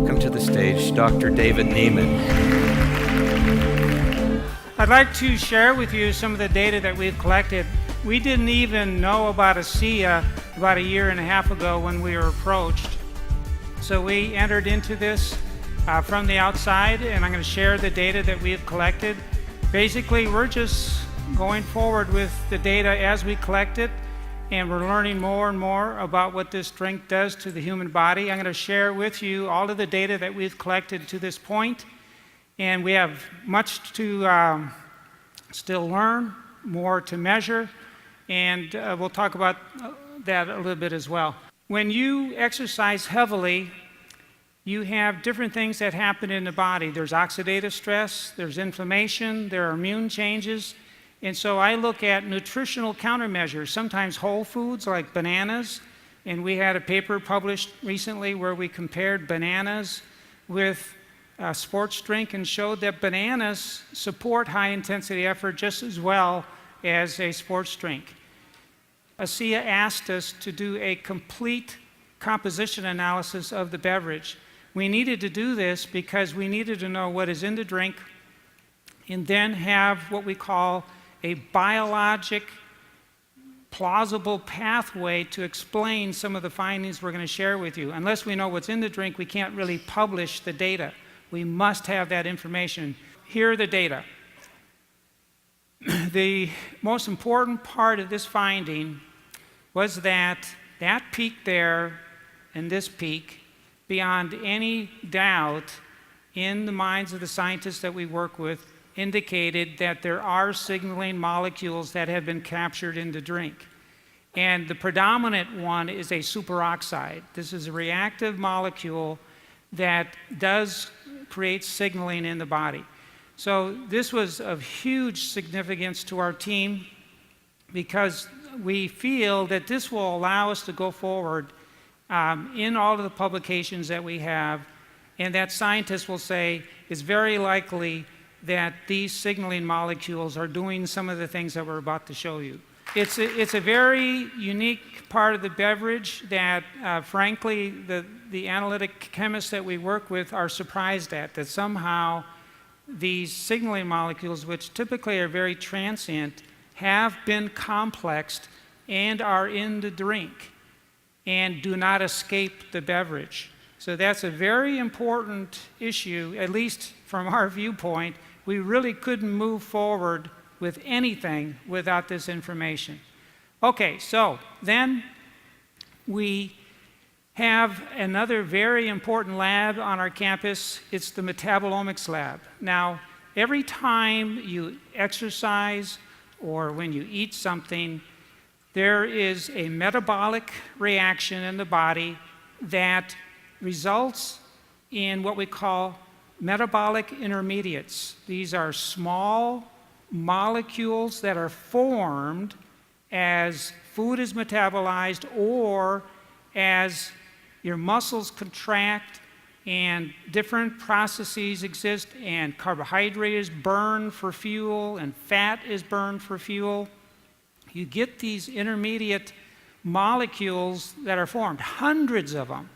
welcome to the stage Dr. David Neiman. I'd like to share with you some of the data that we've collected. We didn't even know about ASea about a year and a half ago when we were approached. So we entered into this from the outside, and I'm going to share the data that we've collected. Basically, we're just going forward with the data as we collect it, and we're learning more and more about what this drink does to the human body. I'm going to share with you all of the data that we've collected to this point, and we have much to still learn, more to measure, and we'll talk about that a little bit as well. When you exercise heavily, you have different things that happen in the body. There's oxidative stress, there's inflammation, there are immune changes. And so I look at nutritional countermeasures, sometimes whole foods like bananas. And we had a paper published recently where we compared bananas with a sports drink and showed that bananas support high intensity effort just as well as a sports drink. ASea asked us to do a complete composition analysis of the beverage. We needed to do this because we needed to know what is in the drink and then have what we call a biologic, plausible pathway to explain some of the findings we're going to share with you. Unless we know what's in the drink, we can't really publish the data. We must have that information. Here are the data. The most important part of this finding was that peak there and this peak, beyond any doubt in the minds of the scientists that we work with, indicated that there are signaling molecules that have been captured in the drink. And the predominant one is a superoxide. This is a reactive molecule that does create signaling in the body. So this was of huge significance to our team because we feel that this will allow us to go forward in all of the publications that we have, and that scientists will say it's very likely that these signaling molecules are doing some of the things that we're about to show you. It's a very unique part of the beverage that, frankly, the analytic chemists that we work with are surprised at, that somehow these signaling molecules, which typically are very transient, have been complexed and are in the drink and do not escape the beverage. So that's a very important issue, at least from our viewpoint. We really couldn't move forward with anything without this information. Okay, so then we have another very important lab on our campus. It's the metabolomics lab. Now, every time you exercise or when you eat something, there is a metabolic reaction in the body that results in what we call metabolic intermediates. These are small molecules that are formed as food is metabolized or as your muscles contract and different processes exist and carbohydrate is burned for fuel and fat is burned for fuel. You get these intermediate molecules that are formed, hundreds of them.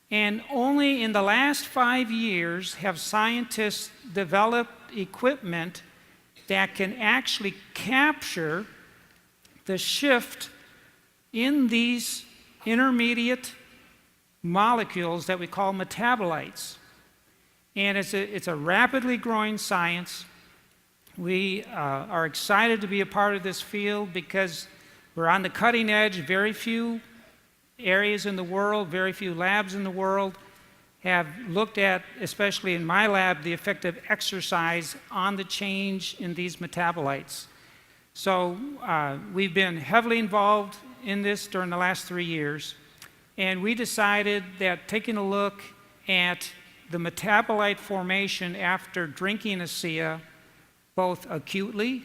And only in the last 5 years have scientists developed equipment that can actually capture the shift in these intermediate molecules that we call metabolites. And it's a rapidly growing science. We are excited to be a part of this field because we're on the cutting edge. Very few areas in the world, very few labs in the world have looked at, especially in my lab, the effect of exercise on the change in these metabolites. So we've been heavily involved in this during the last 3 years, and we decided that taking a look at the metabolite formation after drinking ASea, both acutely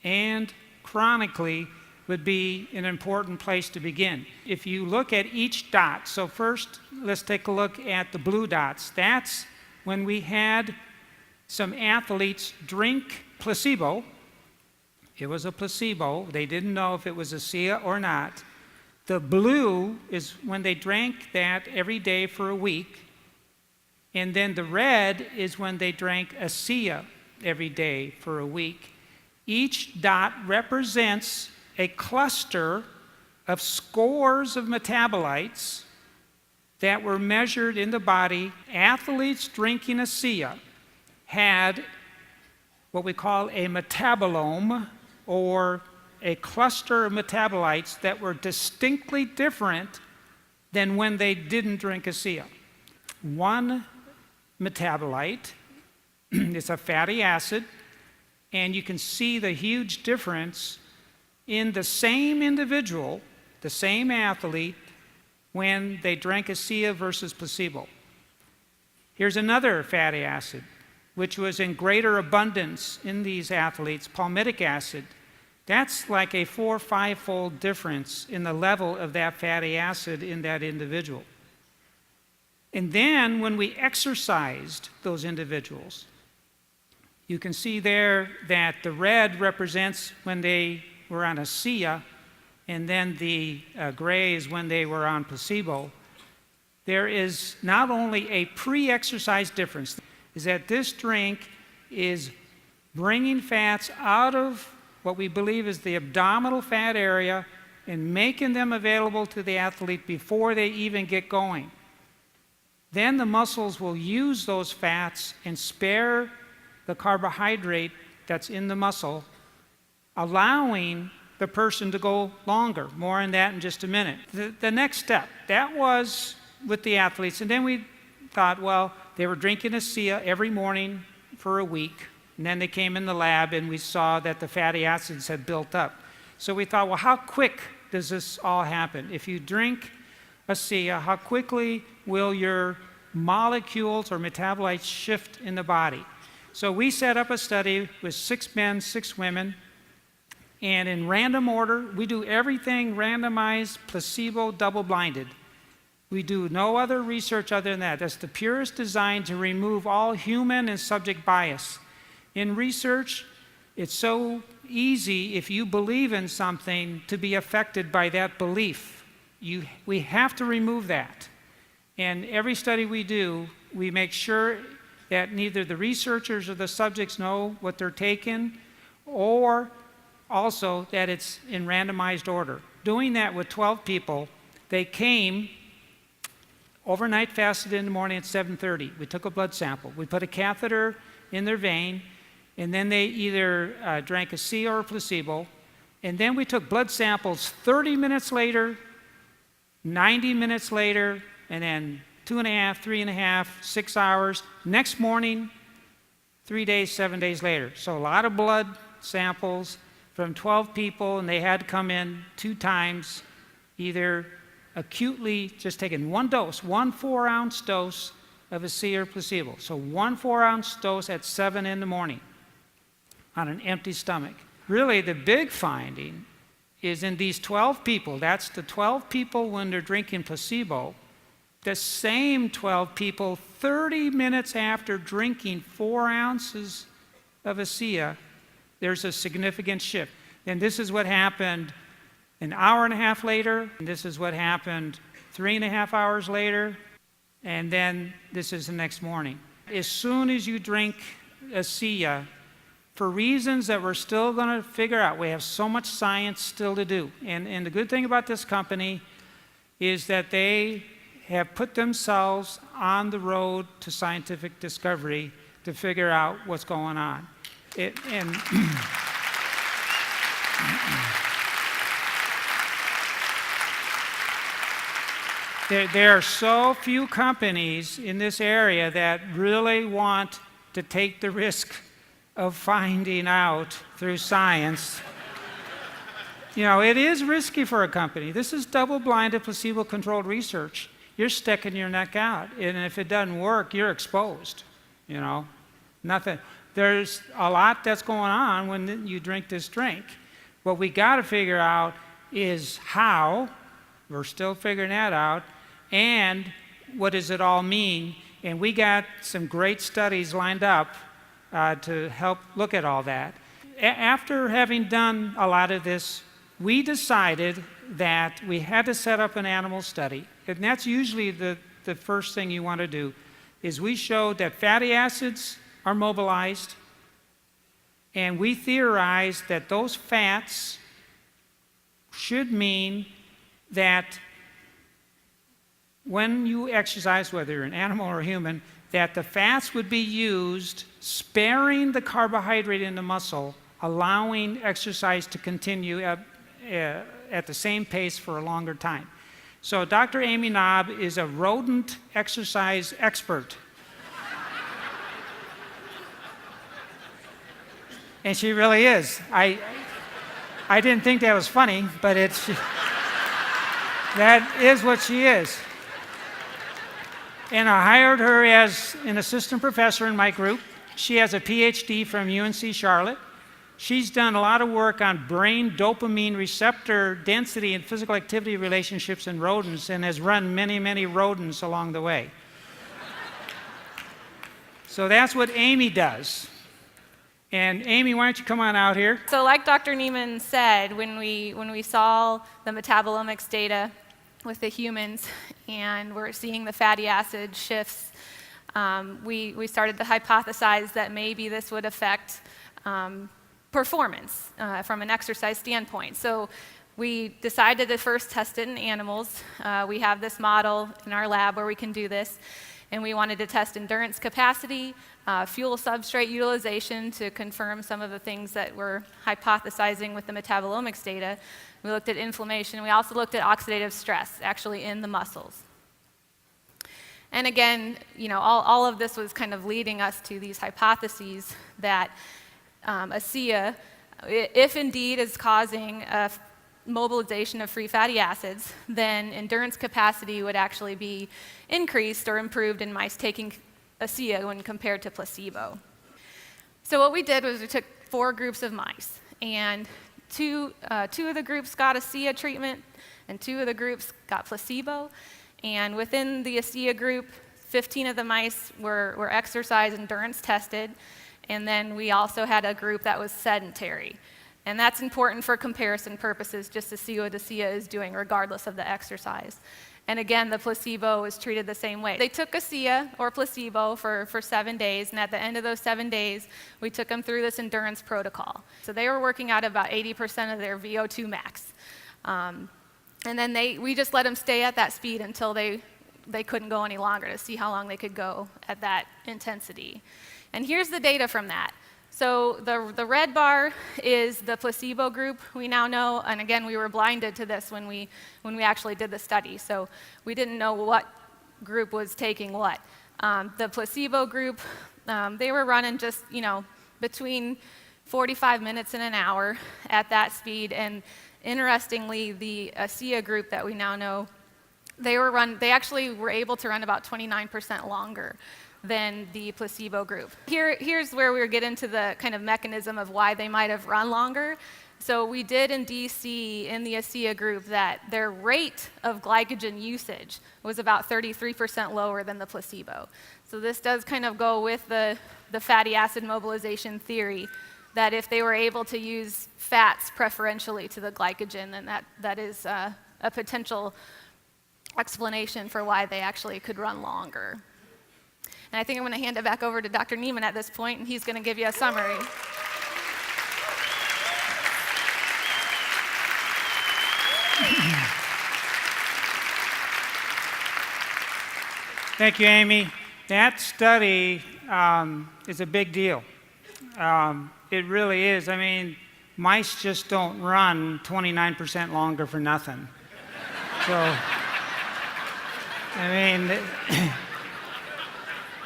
and chronically, would be an important place to begin. If you look at each dot, so first let's take a look at the blue dots. That's when we had some athletes drink placebo. It was a placebo. They didn't know if it was ASea or not. The blue is when they drank that every day for a week. And then the red is when they drank ASea every day for a week. Each dot represents a cluster of scores of metabolites that were measured in the body. Athletes drinking ASea had what we call a metabolome, or a cluster of metabolites that were distinctly different than when they didn't drink ASea. One metabolite is a fatty acid, and you can see the huge difference in the same individual, the same athlete, when they drank ASea versus placebo. Here's another fatty acid, which was in greater abundance in these athletes, palmitic acid. That's like a 4- or 5-fold difference in the level of that fatty acid in that individual. And then when we exercised those individuals, you can see there that the red represents when they were on ASea, and then the gray is when they were on placebo. There is not only a pre-exercise difference, is that this drink is bringing fats out of what we believe is the abdominal fat area and making them available to the athlete before they even get going. Then the muscles will use those fats and spare the carbohydrate that's in the muscle, allowing the person to go longer. More on that in just a minute. The next step, that was with the athletes. And then we thought, well, they were drinking ASea every morning for a week. And then they came in the lab and we saw that the fatty acids had built up. So we thought, well, how quick does this all happen? If you drink ASea, how quickly will your molecules or metabolites shift in the body? So we set up a study with 6 men, 6 women, and in random order, we do everything randomized, placebo, double-blinded. We do no other research other than that. That's the purest design to remove all human and subject bias. In research, it's so easy, if you believe in something, to be affected by that belief. We have to remove that. And every study we do, we make sure that neither the researchers or the subjects know what they're taking, or also that it's in randomized order. Doing that with 12 people, they came overnight, fasted in the morning at 7:30. We took a blood sample. We put a catheter in their vein, and then they either drank ASea or placebo. And then we took blood samples 30 minutes later, 90 minutes later, and then 2.5, 3.5, 6 hours. Next morning, 3 days, 7 days later. So a lot of blood samples from 12 people, and they had to come in 2 times, either acutely just taking one dose, 1 4-ounce dose of ASea or placebo. So 1 4-ounce dose at 7 in the morning on an empty stomach. Really, the big finding is in these 12 people. That's the 12 people when they're drinking placebo. The same 12 people, 30 minutes after drinking 4 ounces of ASea, there's a significant shift. And this is what happened an hour and a half later, and this is what happened 3.5 hours later, and then this is the next morning. As soon as you drink ASea, for reasons that we're still going to figure out, we have so much science still to do. And the good thing about this company is that they have put themselves on the road to scientific discovery to figure out what's going on. There are so few companies in this area that really want to take the risk of finding out through science. You know, it is risky for a company. This is double-blinded, placebo-controlled research. You're sticking your neck out, and if it doesn't work, you're exposed. You know, nothing. There's a lot that's going on when you drink this drink. What we got to figure out is how. We're still figuring that out. And what does it all mean? And we got some great studies lined up to help look at all that. After having done a lot of this, we decided that we had to set up an animal study. And that's usually the first thing you want to do. is we showed that fatty acids are mobilized, and we theorized that those fats should mean that when you exercise, whether you're an animal or a human, that the fats would be used sparing the carbohydrate in the muscle, allowing exercise to continue at the same pace for a longer time. So Dr. Amy Knob is a rodent exercise expert. And she really is. I didn't think that was funny, but that is what she is. And I hired her as an assistant professor in my group. She has a PhD from UNC Charlotte. She's done a lot of work on brain dopamine receptor density and physical activity relationships in rodents and has run many, many rodents along the way. So that's what Amy does. And Amy, why don't you come on out here? So like Dr. Neiman said, when we saw the metabolomics data with the humans and we're seeing the fatty acid shifts, we started to hypothesize that maybe this would affect performance from an exercise standpoint. So we decided to first test it in animals. We have this model in our lab where we can do this. And we wanted to test endurance capacity, fuel substrate utilization to confirm some of the things that we're hypothesizing with the metabolomics data. We looked at inflammation. We also looked at oxidative stress, actually in the muscles. And again, all of this was kind of leading us to these hypotheses that ASea, if indeed is causing a mobilization of free fatty acids, then endurance capacity would actually be increased or improved in mice taking ASea when compared to placebo. So what we did was we took 4 groups of mice, and two of the groups got ASea treatment, and 2 of the groups got placebo. And within the ASea group, 15 of the mice were exercise endurance tested, and then we also had a group that was sedentary. And that's important for comparison purposes, just to see what ASea is doing regardless of the exercise. And again, the placebo was treated the same way. They took ASea or placebo for 7 days, and at the end of those 7 days, we took them through this endurance protocol. So they were working out about 80% of their VO2 max. And then we just let them stay at that speed until they couldn't go any longer, to see how long they could go at that intensity. And here's the data from that. So the red bar is the placebo group. We now know, and again, we were blinded to this when we actually did the study, so we didn't know what group was taking what. The placebo group, they were running just between 45 minutes and an hour at that speed, and interestingly, the ASea group that we now know, they actually were able to run about 29% longer than the placebo group. Here's where we get into the kind of mechanism of why they might have run longer. So we did indeed see in the ASea group that their rate of glycogen usage was about 33% lower than the placebo. So this does kind of go with the fatty acid mobilization theory, that if they were able to use fats preferentially to the glycogen, then that is a potential explanation for why they actually could run longer. And I think I'm going to hand it back over to Dr. Neiman at this point, and he's going to give you a summary. Thank you, Amy. That study is a big deal. It really is. I mean, mice just don't run 29% longer for nothing. So, I mean...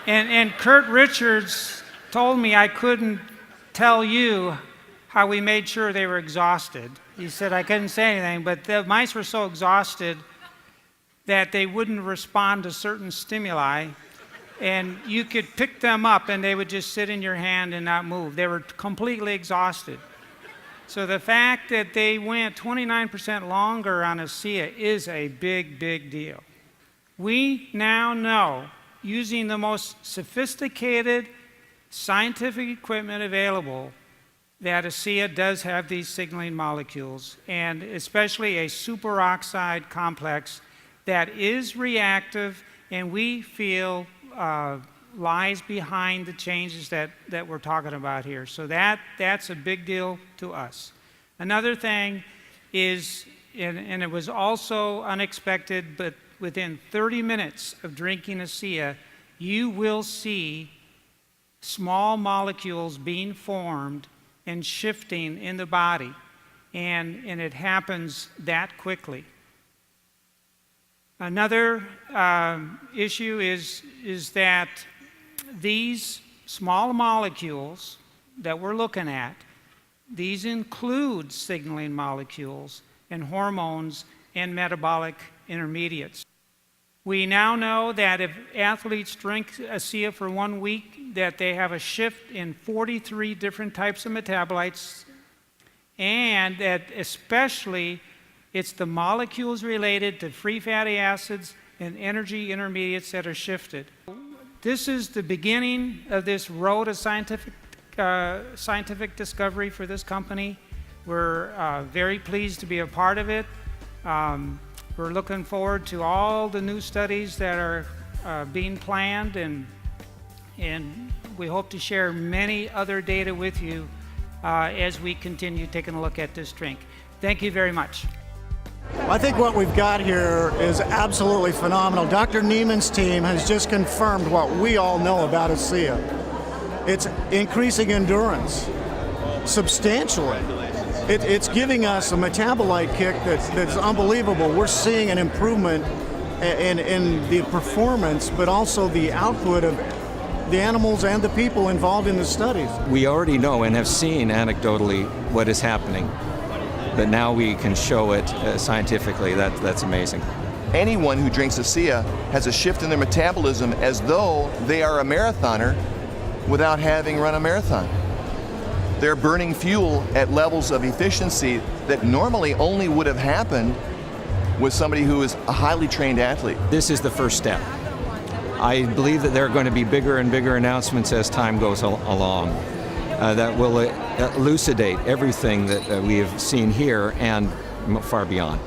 And Kurt Richards told me I couldn't tell you how we made sure they were exhausted. He said I couldn't say anything, but the mice were so exhausted that they wouldn't respond to certain stimuli, and you could pick them up and they would just sit in your hand and not move. They were completely exhausted. So the fact that they went 29% longer on ASea is a big, big deal. We now know, using the most sophisticated scientific equipment available, that ASea does have these signaling molecules, and especially a superoxide complex that is reactive, and we feel lies behind the changes that we're talking about here. So that's a big deal to us. Another thing is, and it was also unexpected, but within 30 minutes of drinking ASea, you will see small molecules being formed and shifting in the body, and it happens that quickly. Another issue is that these small molecules that we're looking at, these include signaling molecules and hormones and metabolic intermediates. We now know that if athletes drink ASea for 1 week, that they have a shift in 43 different types of metabolites, and that especially it's the molecules related to free fatty acids and energy intermediates that are shifted. This is the beginning of this road of scientific discovery for this company. We're very pleased to be a part of it. We're looking forward to all the new studies that are being planned, and we hope to share many other data with you as we continue taking a look at this drink. Thank you very much. I think what we've got here is absolutely phenomenal. Dr. Neiman's team has just confirmed what we all know about ASea. It's increasing endurance substantially. It's giving us a metabolite kick that's unbelievable. We're seeing an improvement in the performance, but also the output of the animals and the people involved in the studies. We already know and have seen anecdotally what is happening, but now we can show it scientifically. That's amazing. Anyone who drinks ASea has a shift in their metabolism as though they are a marathoner without having run a marathon. They're burning fuel at levels of efficiency that normally only would have happened with somebody who is a highly trained athlete. This is the first step. I believe that there are going to be bigger and bigger announcements as time goes along that will elucidate everything that we have seen here and far beyond.